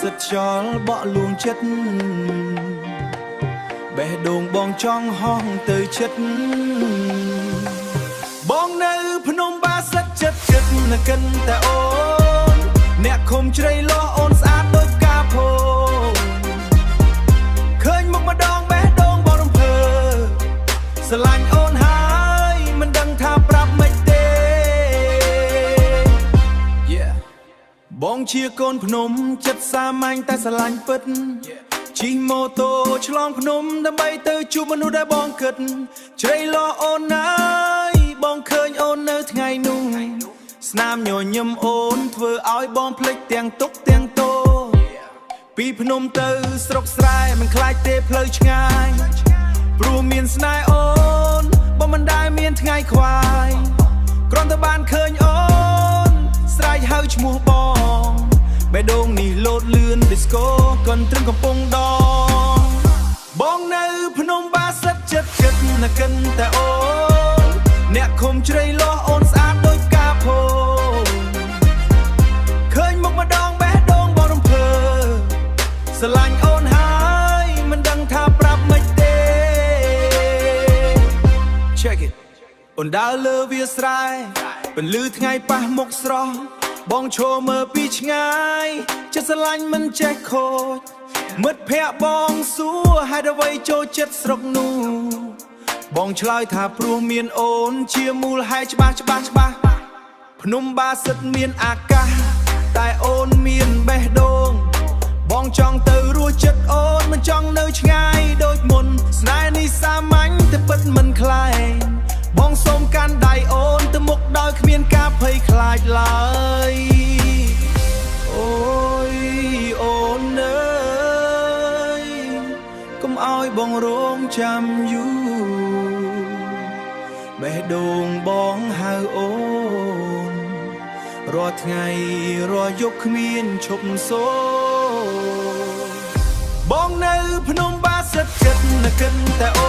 សិតចលបក់លួងចិត្តបេះដូងបងចង់ហោះទៅចិត្តបងនៅភ្នំបាសិតចិត្តណាកិនតែអូនអ្នកខំជ្រៃលោះអូនស្អាតដូចផ្កាភោឃើញមុខម្ដងបេះដូងបងរំភើស្រឡាញ់អូនហើយមិនដឹងថាប្រាប់មិនទេ បងជាកូនភ្នំចិត្តសាមញ្ញតែស្រឡាញ់ពិតជិះម៉ូតូឆ្លងភ្នំដើម្បីទៅជួបមនុស្សដែលបងគិតជ្រៃលោះអូនហើយបងឃើញអូននៅថ្ងៃនោះស្នាមញញឹមអូនធ្វើឲ្យបងភ្លេចទាំងទុកទាំងទោសពីភ្នំទៅស្រុកស្រែមិនខ្លាចទេផ្លូវឆ្ងាយព្រោះមានស្នេហ៍អូនបងមិនដែលមានថ្ងៃខ្វាយគ្រាន់តែបានឃើញអូនស្រែកហៅឈ្មោះបងបេះដូងនេះលោតលឿនឌីស្កូកន្ទ្រឹមកំពុងដងបងនៅភ្នំបាសិតចិត្តណាកិនតែអូនអ្នកខំជ្រៃលោះអូនស្អាតដូចផ្កាភោឃើញមុខម្ដងបេះដូងបងរំភើស្រឡាញ់អូនហើយមិនដឹងថាប្រាប់មិនទេ Check it អូនដើរលើវាស្រែពន្លឺថ្ងៃប៉ះមុខស្រស់បងឈរមើលពីឆ្ងាយចិត្តស្រឡាញ់មិនចេះខូចមិត្តភ័ក្ដិបងសួរហេតុអ្វីចូលចិត្តស្រុកនោះបងឆ្លើយថាព្រោះមានអូនជាមូលហេតុច្បាស់ភ្នំបាសិតមានអាកាសតែអូនមានបេះដូងបងចង់ទៅរស់ចិត្តអូនមិនចង់នៅឆ្ងាយដូចមុនស្នេហ៍នេះសាមញ្ញតែពិតមិនខ្លែងបងសូមកាន់ដៃអូនទៅមុខដោយគ្មានការភ័យខ្លាចឡើយអូយអូនអើយកុំឲ្យបងរងចាំយូរបេះដូងបងហៅអូនរាល់ថ្ងៃរាល់យប់គ្មានឈប់សូរបងនៅភ្នំបាសិតចិត្តណាកិនតែអូ